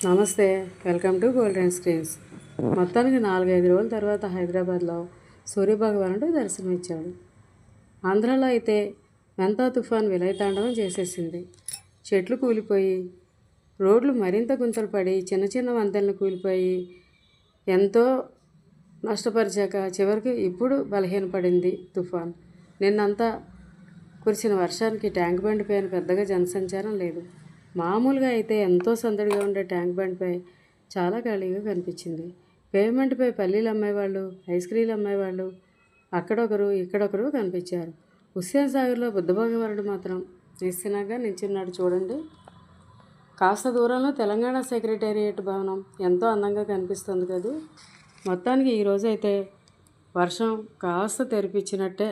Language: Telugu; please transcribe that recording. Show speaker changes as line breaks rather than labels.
నమస్తే, వెల్కమ్ టు గోల్డెన్ స్క్రీన్స్. మొత్తానికి 4-5 రోజుల తర్వాత హైదరాబాద్లో సూర్యభగవానుడు దర్శనమిచ్చాడు. ఆంధ్రాలో అయితే మెంతా తుఫాన్ విలయతాండవం చేసేసింది. చెట్లు కూలిపోయి, రోడ్లు మరింత గుంతలు పడి, చిన్న చిన్న వంతెనలు కూలిపోయి ఎంతో నష్టపరిచాక చివరికి ఇప్పుడు బలహీనపడింది తుఫాన్. నిన్నంతా కురిసిన వర్షానికి ట్యాంక్ బండ్ పైన పెద్దగా జనసంచారం లేదు. మామూలుగా అయితే ఎంతో సందడిగా ఉండే ట్యాంక్ బండ్పై చాలా ఖాళీగా కనిపించింది. పేమెంట్పై పల్లీలు అమ్మేవాళ్ళు, ఐస్ క్రీంలు అమ్మేవాళ్ళు అక్కడొకరు ఇక్కడొకరు కనిపించారు. హుస్సేన్ సాగర్లో బుద్ధభగవానుడు మాత్రం నిస్సినగా నిల్చున్నాడు. చూడండి, కాస్త దూరంలో తెలంగాణ సెక్రటేరియట్ భవనం ఎంతో అందంగా కనిపిస్తుంది కదా. మొత్తానికి ఈరోజు అయితే వర్షం కాస్త తెరిపించినట్టే